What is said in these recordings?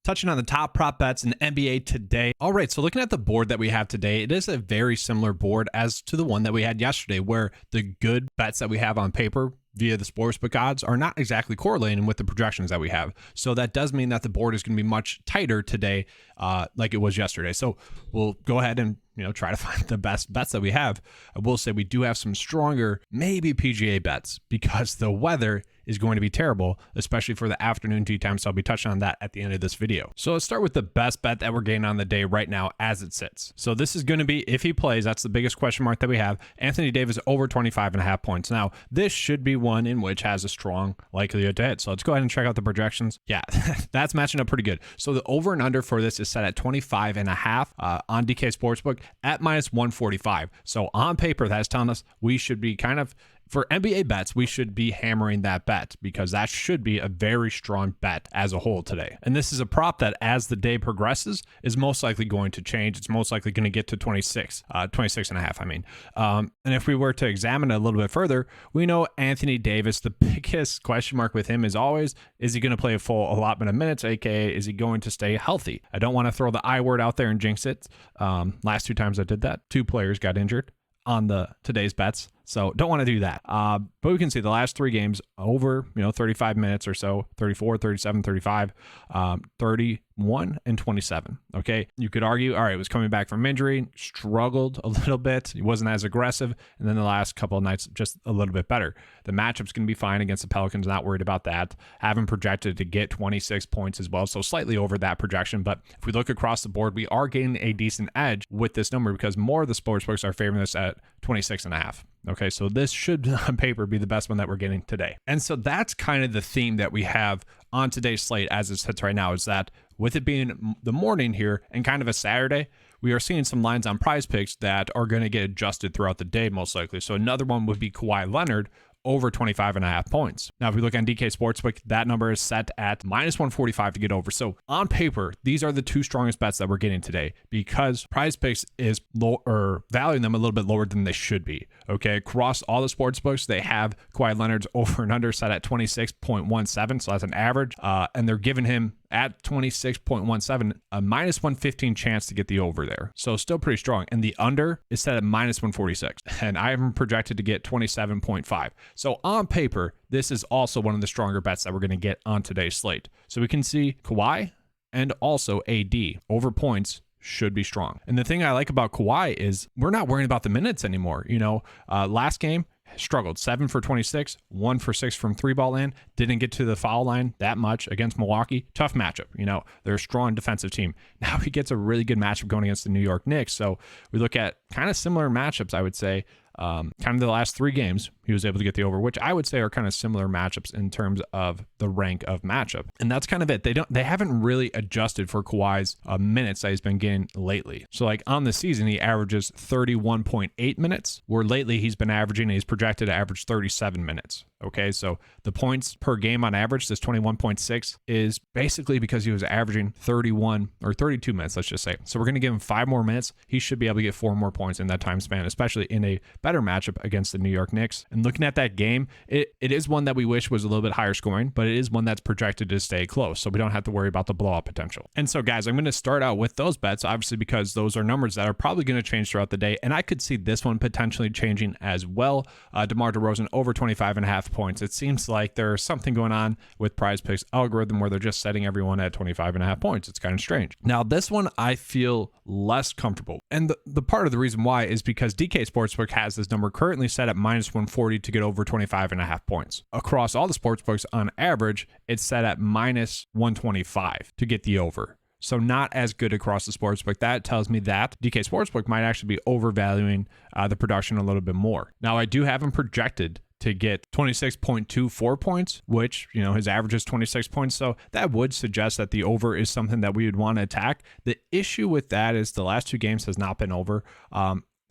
touching on the top prop bets in the NBA today. All right, so looking at the board that we have today, it is a very similar board as to the one that we had yesterday, where the good bets that we have on paper via the sportsbook odds are not exactly correlating with the projections that we have. So that does mean that the board is going to be much tighter today, like it was yesterday. So we'll go ahead and try to find the best bets that we have. I will say we do have some stronger, maybe PGA bets, because the weather is going to be terrible, especially for the afternoon tee time. So I'll be touching on that at the end of this video. So let's start with the best bet that we're getting on the day right now as it sits. So this is going to be, if he plays, that's the biggest question mark that we have. Anthony Davis over 25.5 points. Now, this should be one in which has a strong likelihood to hit. So let's go ahead and check out the projections. Yeah, that's matching up pretty good. So the over and under for this is set at 25.5 on DK Sportsbook at minus 145. So on paper, that's telling us we should be kind of, for NBA bets, we should be hammering that bet because that should be a very strong bet as a whole today. And this is a prop that as the day progresses is most likely going to change. It's most likely going to get to 26 and a half, I mean. And if we were to examine it a little bit further, we know Anthony Davis, the biggest question mark with him is always, is he going to play a full allotment of minutes, aka is he going to stay healthy? I don't want to throw the I word out there and jinx it. Last two times I did that, 2 players got injured on today's bets. So don't want to do that. But we can see the last 3 games over, 35 minutes or so, 34, 37, 35, 31, and 27. Okay. You could argue, all right, it was coming back from injury, struggled a little bit. He wasn't as aggressive. And then the last couple of nights, just a little bit better. The matchup's going to be fine against the Pelicans. Not worried about that. Haven't projected to get 26 points as well. So slightly over that projection. But if we look across the board, we are getting a decent edge with this number because more of the sportsbooks are favoring this at 26.5. Okay, so this should on paper be the best one that we're getting today. And so that's kind of the theme that we have on today's slate as it sits right now, is that with it being the morning here and kind of a Saturday, we are seeing some lines on PrizePicks that are going to get adjusted throughout the day most likely. So another one would be Kawhi Leonard over 25.5 points. Now, if we look on DK Sportsbook, that number is set at minus 145 to get over. So on paper, these are the 2 strongest bets that we're getting today because PrizePicks is low or valuing them a little bit lower than they should be. Okay, across all the sportsbooks, they have Kawhi Leonard's over and under set at 26.17, so that's an average, and they're giving him at 26.17 a minus 115 chance to get the over there. So still pretty strong. And the under is set at minus 146. And I am projected to get 27.5. So on paper, this is also one of the stronger bets that we're going to get on today's slate. So we can see Kawhi and also AD over points should be strong. And the thing I like about Kawhi is we're not worrying about the minutes anymore. Last game, struggled 7 for 26, 1 for 6 from 3-ball land, didn't get to the foul line that much against Milwaukee. Tough matchup. They're a strong defensive team. Now he gets a really good matchup going against the New York Knicks. So we look at kind of similar matchups, I would say. Kind of the last 3 games, he was able to get the over, which I would say are kind of similar matchups in terms of the rank of matchup. And that's kind of it. They haven't really adjusted for Kawhi's minutes that he's been getting lately. So like on the season, he averages 31.8 minutes, where lately he's been averaging, he's projected to average 37 minutes. Okay, so the points per game on average, this 21.6, is basically because he was averaging 31 or 32 minutes, let's just say. So we're going to give him 5 more minutes. He should be able to get 4 more points in that time span, especially in a better matchup against the New York Knicks. And looking at that game, it is one that we wish was a little bit higher scoring, but it is one that's projected to stay close. So we don't have to worry about the blowout potential. And so guys, I'm going to start out with those bets, obviously, because those are numbers that are probably going to change throughout the day. And I could see this one potentially changing as well. DeMar DeRozan over 25.5 points. It seems like there's something going on with PrizePicks algorithm where they're just setting everyone at 25.5 points. It's kind of strange. Now, this one I feel less comfortable. And the part of the reason why is because DK Sportsbook has this number currently set at minus 140 to get over 25.5 points. Across all the sportsbooks, on average, it's set at minus 125 to get the over. So not as good across the sportsbook. That tells me that DK Sportsbook might actually be overvaluing the production a little bit more. Now, I do have him projected to get 26.24 points, which, his average is 26 points. So that would suggest that the over is something that we would want to attack. The issue with that is the last 2 games has not been over.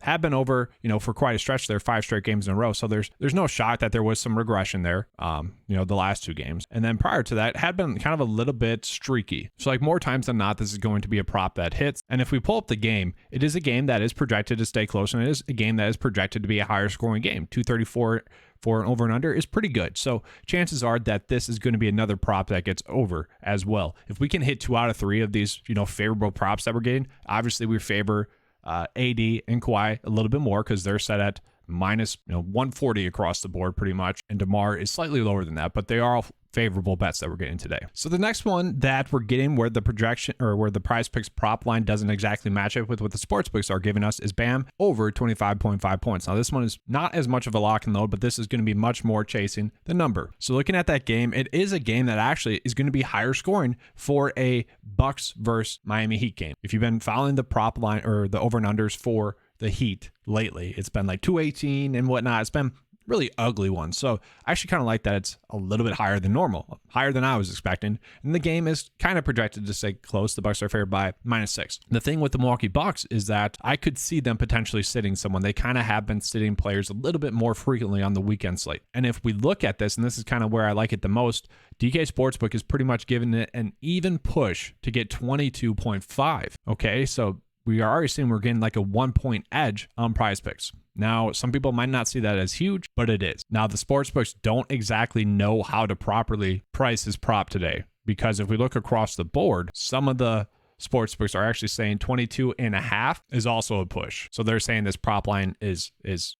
Have been over, for quite a stretch there, 5 straight games in a row. So there's no shock that there was some regression there, the last 2 games. And then prior to that, had been kind of a little bit streaky. So like more times than not, this is going to be a prop that hits. And if we pull up the game, it is a game that is projected to stay close, and it is a game that is projected to be a higher scoring game. 234 for an over and under is pretty good. So chances are that this is going to be another prop that gets over as well. If we can hit 2 out of 3 of these, favorable props that we're getting, obviously we favor AD and Kawhi a little bit more because they're set at minus 140 across the board pretty much, and DeMar is slightly lower than that, but they are all favorable bets that we're getting today. So the next one that we're getting where the projection or where the PrizePicks prop line doesn't exactly match up with what the sportsbooks are giving us is BAM over 25.5 points. Now this one is not as much of a lock and load, but this is going to be much more chasing the number. So looking at that game, it is a game that actually is going to be higher scoring for a Bucks versus Miami Heat game. If you've been following the prop line or the over and unders for the Heat lately, it's been like 218 and whatnot. It's been really ugly one. So I actually kind of like that it's a little bit higher than normal, higher than I was expecting. And the game is kind of projected to stay close. The Bucks are favored by -6. The thing with the Milwaukee Bucks is that I could see them potentially sitting someone. They kind of have been sitting players a little bit more frequently on the weekend slate. And if we look at this, and this is kind of where I like it the most, DK Sportsbook is pretty much giving it an even push to get 22.5. Okay, so we are already seeing we're getting like a 1-point edge on PrizePicks. Now, some people might not see that as huge, but it is. Now, the sportsbooks don't exactly know how to properly price this prop today, because if we look across the board, some of the sportsbooks are actually saying 22.5 is also a push. So they're saying this prop line is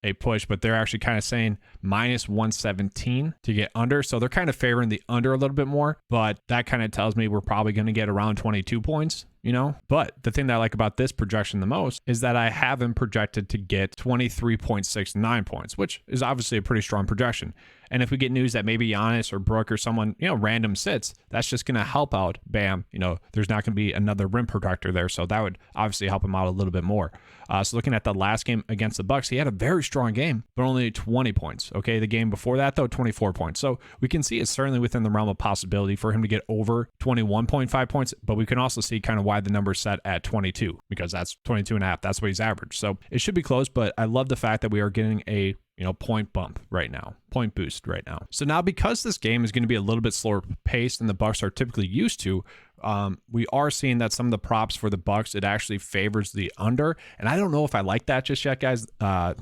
a push, but they're actually kind of saying -117 to get under. So they're kind of favoring the under a little bit more, but that kind of tells me we're probably going to get around 22 points. But the thing that I like about this projection the most is that I have him projected to get 23.69 points, which is obviously a pretty strong projection. And if we get news that maybe Giannis or Brook or someone, random sits, that's just going to help out Bam. There's not going to be another rim protector there. So that would obviously help him out a little bit more. So looking at the last game against the Bucks, he had a very strong game, but only 20 points. Okay. The game before that, though, 24 points. So we can see it's certainly within the realm of possibility for him to get over 21.5 points, but we can also see kind of why the number is set at 22, because that's 22.5. That's what he's averaged. So it should be close, but I love the fact that we are getting a point bump right now, point boost right now. So now, because this game is going to be a little bit slower paced than the Bucks are typically used to, we are seeing that some of the props for the Bucks, it actually favors the under. And I don't know if I like that just yet, guys.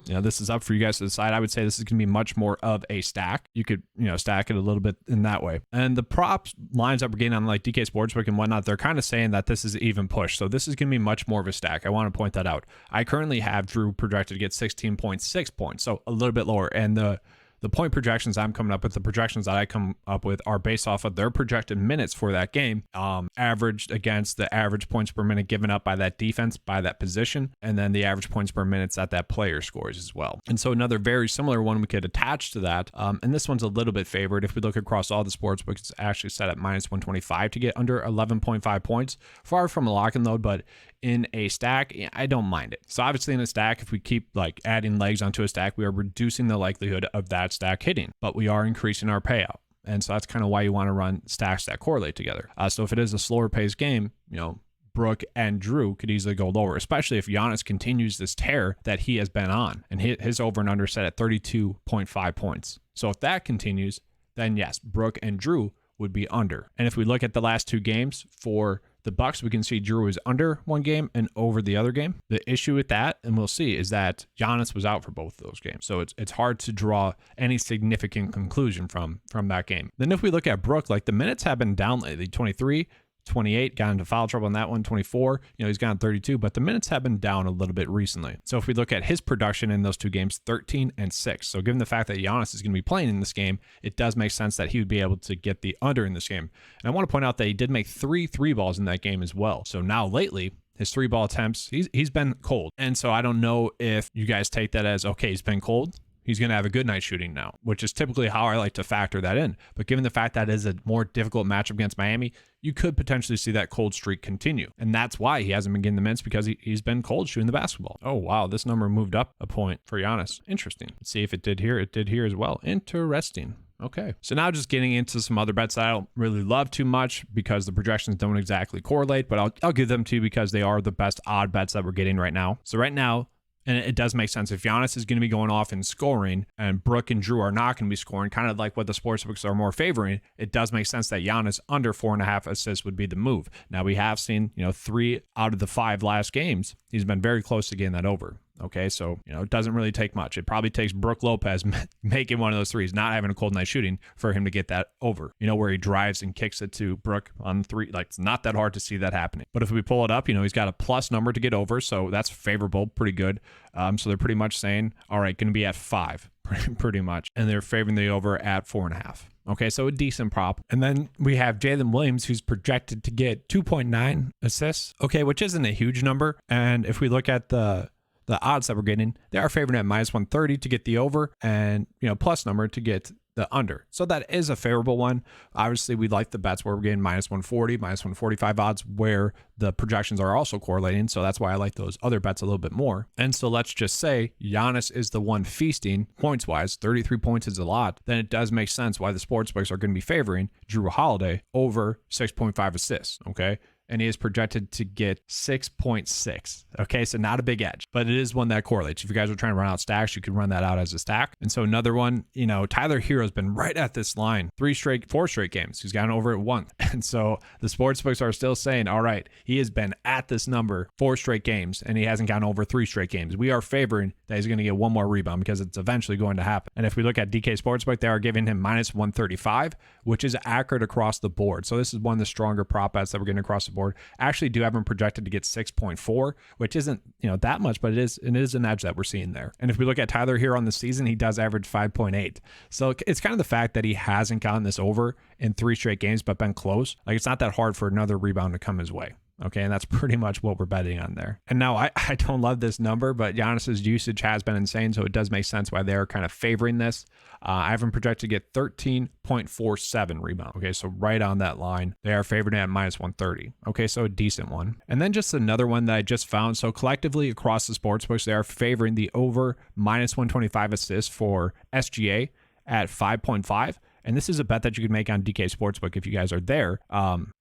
This is up for you guys to decide. I would say this is going to be much more of a stack. You could, stack it a little bit in that way. And the props lines that we're getting on like DK Sportsbook and whatnot, they're kind of saying that this is even push. So this is going to be much more of a stack. I want to point that out. I currently have Drew projected to get 16.6 points. So a little bit lower. And the point projections I'm coming up with, the projections that I come up with are based off of their projected minutes for that game, averaged against the average points per minute given up by that defense, by that position, and then the average points per minute that player scores as well. And so another very similar one we could attach to that, and this one's a little bit favored. If we look across all the sports books, it's actually set at -125 to get under 11.5 points. Far from a lock and load, but in a stack, I don't mind it. So obviously in a stack, if we keep like adding legs onto a stack, we are reducing the likelihood of that stack hitting, but we are increasing our payout. And so that's kind of why you want to run stacks that correlate together. So if it is a slower paced game, Brook and Drew could easily go lower, especially if Giannis continues this tear that he has been on, and his over and under set at 32.5 points. So if that continues, then yes, Brook and Drew would be under. And if we look at the last 2 games for the Bucks, we can see Drew is under one game and over the other game. The issue with that, and we'll see, is that Giannis was out for both of those games. So it's hard to draw any significant conclusion from that game. Then if we look at Brook, like the minutes have been down lately, 23, 28, got into foul trouble on that one, 24, he's gone 32, but the minutes have been down a little bit recently. So if we look at his production in those 2 games, 13 and 6. So given the fact that Giannis is going to be playing in this game, it does make sense that he would be able to get the under in this game. And I want to point out that he did make 3 3-balls in that game as well. So now lately, his 3-ball attempts, he's been cold. And so I don't know if you guys take that as, okay, he's been cold, he's going to have a good night shooting now, which is typically how I like to factor that in. But given the fact that it is a more difficult matchup against Miami, you could potentially see that cold streak continue. And that's why he hasn't been getting the minutes, because he's been cold shooting the basketball. Oh, wow. This number moved up a point for Giannis. Interesting. Let's see if it did here. It did here as well. Interesting. Okay. So now just getting into some other bets that I don't really love too much because the projections don't exactly correlate, but I'll give them to you because they are the best odd bets that we're getting right now. So right now, and it does make sense, if Giannis is going to be going off and scoring and Brook and Drew are not going to be scoring, kind of like what the sportsbooks are more favoring, it does make sense that Giannis under 4.5 assists would be the move. Now we have seen, 3 out of the 5 last games, he's been very close to getting that over. Okay, so, it doesn't really take much. It probably takes Brook Lopez making one of those threes, not having a cold night shooting for him to get that over. Where he drives and kicks it to Brook on three. Like, it's not that hard to see that happening. But if we pull it up, he's got a plus number to get over, so that's favorable, pretty good. So they're pretty much saying, all right, going to be at 5, pretty much. And they're favoring the over at 4.5. Okay, so a decent prop. And then we have Jalen Williams, who's projected to get 2.9 assists. Okay, which isn't a huge number. And if we look at the odds that we're getting, they are favored at minus 130 to get the over and, plus number to get the under. So that is a favorable one. Obviously, we like the bets where we're getting minus 140, minus 145 odds where the projections are also correlating. So that's why I like those other bets a little bit more. And so let's just say Giannis is the one feasting points wise. 33 points is a lot. Then it does make sense why the sportsbooks are going to be favoring Jrue Holiday over 6.5 assists. Okay. And he is projected to get 6.6. Okay, so not a big edge, but it is one that correlates. If you guys are trying to run out stacks, you can run that out as a stack. And so another one, Tyler Hero's been right at this line 4 straight games. He's gotten over it once. And so the sportsbooks are still saying, all right, he has been at this number 4 straight games and he hasn't gotten over 3 straight games. We are favoring that he's going to get one more rebound because it's eventually going to happen. And if we look at DK Sportsbook, they are giving him minus 135, which is accurate across the board. So this is one of the stronger prop bets that we're getting across the board. Actually do have him projected to get 6.4, which isn't that much, but it is an edge that we're seeing there. And if we look at Tyler here on the season, he does average 5.8. So it's kind of the fact that he hasn't gotten this over in 3 straight games but been close. Like, it's not that hard for another rebound to come his way. Okay, and that's pretty much what we're betting on there. And now I don't love this number, but Giannis's usage has been insane, so it does make sense why they're kind of favoring this. I have him projected to get 13.47 rebound. Okay, so right on that line. They are favored at minus 130. Okay, so a decent one. And then just another one that I just found. So collectively across the sportsbooks, they are favoring the over minus 125 assists for SGA at 5.5. And this is a bet that you can make on DK Sportsbook if you guys are there.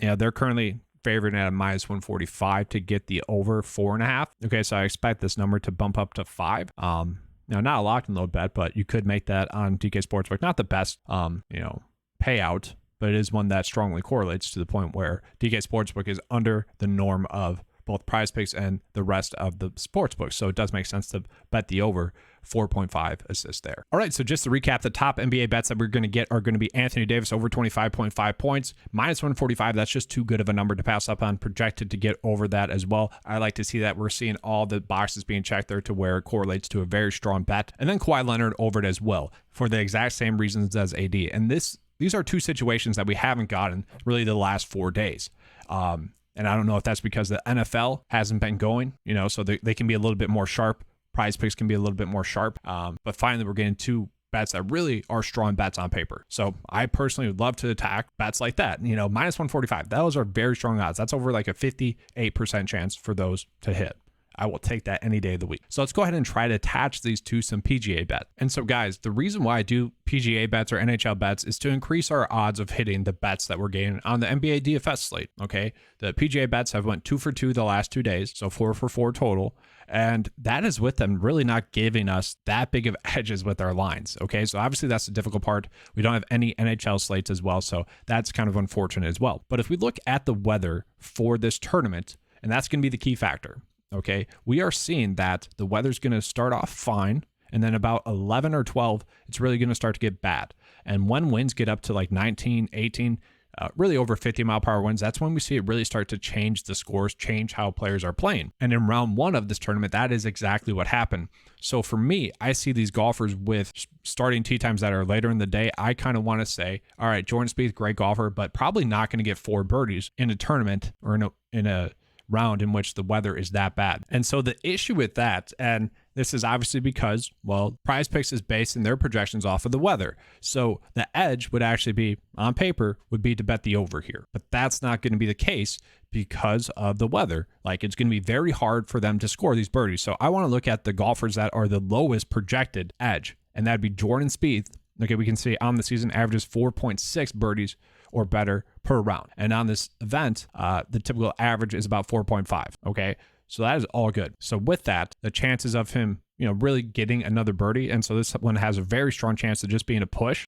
They're currently favored at a minus 145 to get the over 4.5. Okay, so I expect this number to bump up to 5. Not a locked and load bet, but you could make that on DK Sportsbook. Not the best, payout, but it is one that strongly correlates to the point where DK Sportsbook is under the norm of both PrizePicks and the rest of the sportsbooks. So it does make sense to bet the over 4.5 assists there. All right, so just to recap, the top NBA bets that we're going to get are going to be Anthony Davis over 25.5 points, minus 145. That's just too good of a number to pass up on, projected to get over that as well. I like to see that. We're seeing all the boxes being checked there to where it correlates to a very strong bet. And then Kawhi Leonard over it as well for the exact same reasons as AD. And these are two situations that we haven't gotten really the last 4 days. And I don't know if that's because the NFL hasn't been going, so they can be a little bit more sharp. PrizePicks can be a little bit more sharp. But finally, we're getting 2 bets that really are strong bets on paper. So I personally would love to attack bets like that. Minus 145. Those are very strong odds. That's over like a 58% chance for those to hit. I will take that any day of the week. So let's go ahead and try to attach these to some PGA bets. And so guys, the reason why I do PGA bets or NHL bets is to increase our odds of hitting the bets that we're getting on the NBA DFS slate. Okay. The PGA bets have went 2 for 2 the last 2 days. So 4 for 4 total. And that is with them really not giving us that big of edges with our lines. Okay. So obviously that's the difficult part. We don't have any NHL slates as well. So that's kind of unfortunate as well. But if we look at the weather for this tournament, and that's going to be the key factor. Okay, we are seeing that the weather's going to start off fine, and then about 11 or 12, it's really going to start to get bad. And when winds get up to like 19, 18, really over 50-mile-per-hour winds, that's when we see it really start to change the scores, change how players are playing. And in round 1 of this tournament, that is exactly what happened. So for me, I see these golfers with starting tee times that are later in the day. I kind of want to say, all right, Jordan Spieth, great golfer, but probably not going to get 4 birdies in a tournament or in a round in which the weather is that bad. And so the issue with that, and this is obviously because, well, PrizePicks is basing their projections off of the weather. So the edge would actually be, on paper, would be to bet the over here. But that's not going to be the case because of the weather. Like, it's going to be very hard for them to score these birdies. So I want to look at the golfers that are the lowest projected edge, and that'd be Jordan Spieth. Okay, we can see on the season averages 4.6 birdies or better per round. And on this event, the typical average is about 4.5. Okay, so that is all good. So with that, the chances of him really getting another birdie. And so this one has a very strong chance of just being a push.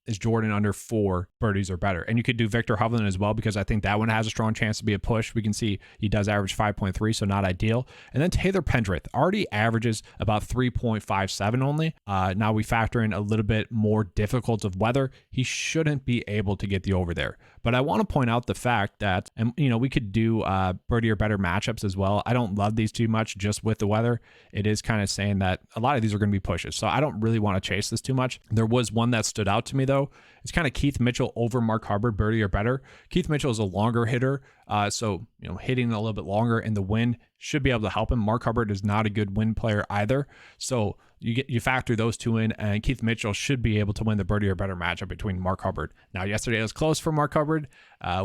Is Jordan under 4 birdies or better? And you could do Victor Hovland as well, because I think that one has a strong chance to be a push. We can see he does average 5.3, so not ideal. And then Taylor Pendrith already averages about 3.57 only. Now we factor in a little bit more difficult of weather. He shouldn't be able to get the over there. But I want to point out the fact that, and we could do birdie or better matchups as well. I don't love these too much just with the weather. It is kind of saying that a lot of these are going to be pushes. So I don't really want to chase this too much. There was one that stood out to me though. It's kind of Keith Mitchell over Mark Hubbard, birdie or better. Keith Mitchell is a longer hitter. So hitting a little bit longer in the wind should be able to help him. Mark Hubbard is not a good wind player either. So you factor those two in, and Keith Mitchell should be able to win the birdie or better matchup between Mark Hubbard. Now, yesterday it was close for Mark Hubbard.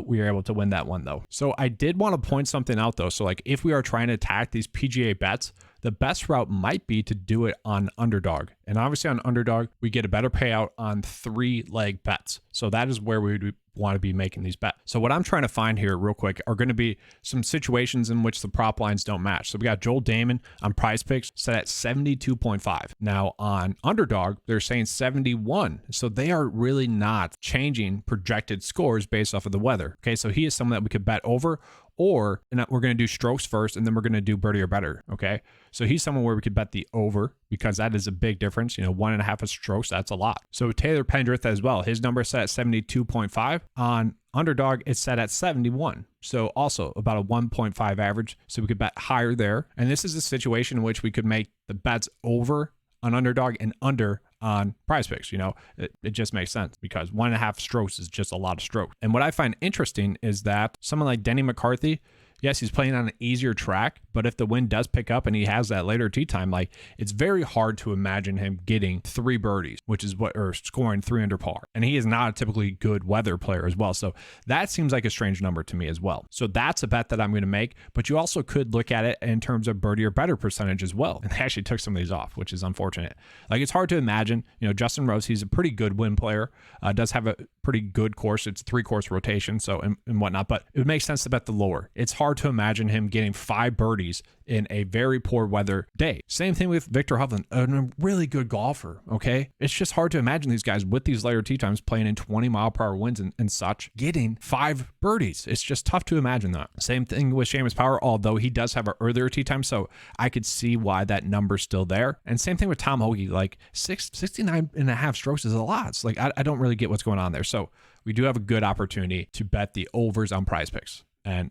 We were able to win that one though. So I did want to point something out though. So like if we are trying to attack these PGA bets, the best route might be to do it on Underdog. And obviously on Underdog, we get a better payout on 3-leg bets. So that is where we would want to be making these bets. So what I'm trying to find here real quick are going to be some situations in which the prop lines don't match. So we got Joel Damon on PrizePicks set at 72.5. Now on Underdog, they're saying 71. So they are really not changing projected scores based off of the weather. Okay, so he is someone that we could bet over, or we're going to do strokes first, and then we're going to do birdie or better. Okay, so he's someone where we could bet the over, because that is a big difference. 1.5 strokes, that's a lot. So Taylor Pendrith as well, his number is set at 72.5. On Underdog, it's set at 71. So also about a 1.5 average. So we could bet higher there. And this is a situation in which we could make the bets over on Underdog and under on PrizePicks. It just makes sense, because 1.5 strokes is just a lot of strokes. And what I find interesting is that someone like Denny McCarthy, yes, he's playing on an easier track, but if the wind does pick up and he has that later tee time, it's very hard to imagine him getting 3 birdies, or scoring 3 under par. And he is not a typically good weather player as well. So that seems like a strange number to me as well. So that's a bet that I'm going to make, but you also could look at it in terms of birdie or better percentage as well. And they actually took some of these off, which is unfortunate. It's hard to imagine, Justin Rose, he's a pretty good wind player, does have a pretty good course. It's 3-course rotation, so and whatnot, but it would make sense to bet the lower. It's hard to imagine him getting 5 birdies in a very poor weather day. Same thing with Victor Hovland, a really good golfer, okay? It's just hard to imagine these guys with these later tee times playing in 20-mile-per-hour winds and such, getting 5 birdies. It's just tough to imagine that. Same thing with Seamus Power, although he does have an earlier tee time, so I could see why that number's still there. And same thing with Tom Hoge, 69.5 strokes is a lot. It's I don't really get what's going on there. So we do have a good opportunity to bet the overs on PrizePicks, and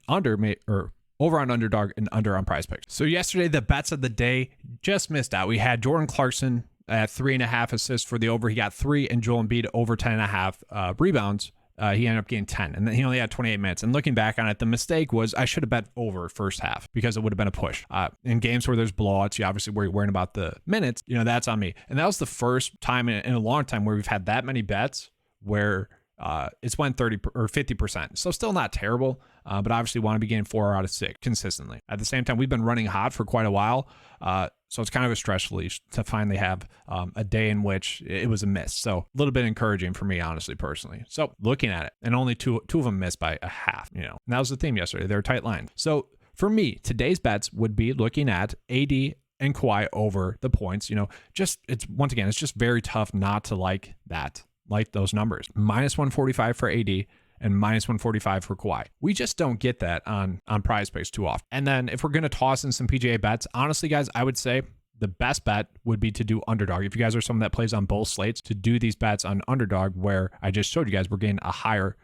over on Underdog and under on PrizePicks. So yesterday, the bets of the day just missed out. We had Jordan Clarkson at 3.5 assists for the over. He got 3, and Joel Embiid over 10.5 rebounds. He ended up getting 10, and then he only had 28 minutes. And looking back on it, the mistake was I should have bet over first half, because it would have been a push. In games where there's blowouts, you obviously where you're worrying about the minutes, that's on me. And that was the first time in a long time where we've had that many bets where it's went 30 or 50%. So still not terrible, but obviously want to be getting 4 out of 6 consistently. At the same time, we've been running hot for quite a while. So it's kind of a stress release to finally have a day in which it was a miss. So a little bit encouraging for me, honestly, personally. So looking at it, and only two of them missed by a half, and that was the theme yesterday. They were tight lines. So for me, today's bets would be looking at AD and Kawhi over the points. It's just very tough not to like those numbers. -145 for AD and -145 for Kawhi. We just don't get that on PrizePicks too often. And then if we're going to toss in some PGA bets, honestly, guys, I would say the best bet would be to do Underdog. If you guys are someone that plays on both slates, to do these bets on Underdog, where I just showed you guys, we're getting a higher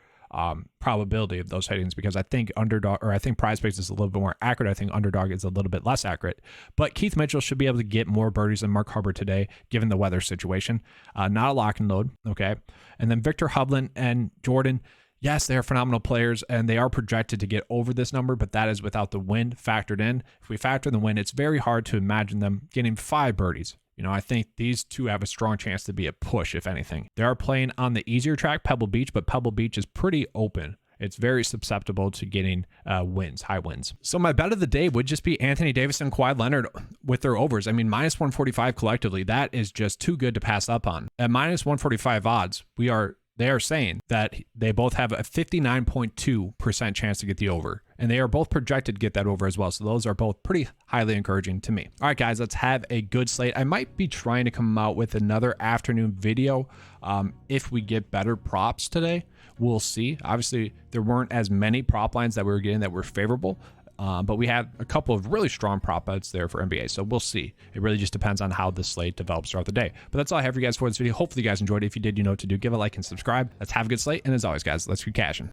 probability of those headings, because I think PrizePicks is a little bit more accurate. I think Underdog is a little bit less accurate. But Keith Mitchell should be able to get more birdies than Mark Hubbard today, given the weather situation. Not a lock and load, okay? And then Victor Hovland and Jordan, yes, they are phenomenal players, and they are projected to get over this number, but that is without the wind factored in. If we factor in the wind, it's very hard to imagine them getting 5 birdies. I think these two have a strong chance to be a push, if anything. They are playing on the easier track, Pebble Beach, but Pebble Beach is pretty open. It's very susceptible to getting high winds. So my bet of the day would just be Anthony Davis and Kawhi Leonard with their overs. I mean, -145 collectively, that is just too good to pass up on. At -145 odds, we are they are saying that they both have a 59.2% chance to get the over, and they are both projected to get that over as well. So those are both pretty highly encouraging to me. All right, guys, let's have a good slate. I might be trying to come out with another afternoon video if we get better props today. We'll see. Obviously, there weren't as many prop lines that we were getting that were favorable. But we had a couple of really strong prop bets there for NBA. So we'll see. It really just depends on how the slate develops throughout the day. But that's all I have for you guys for this video. Hopefully you guys enjoyed it. If you did, you know what to do. Give a like and subscribe. Let's have a good slate. And as always, guys, let's keep cashing.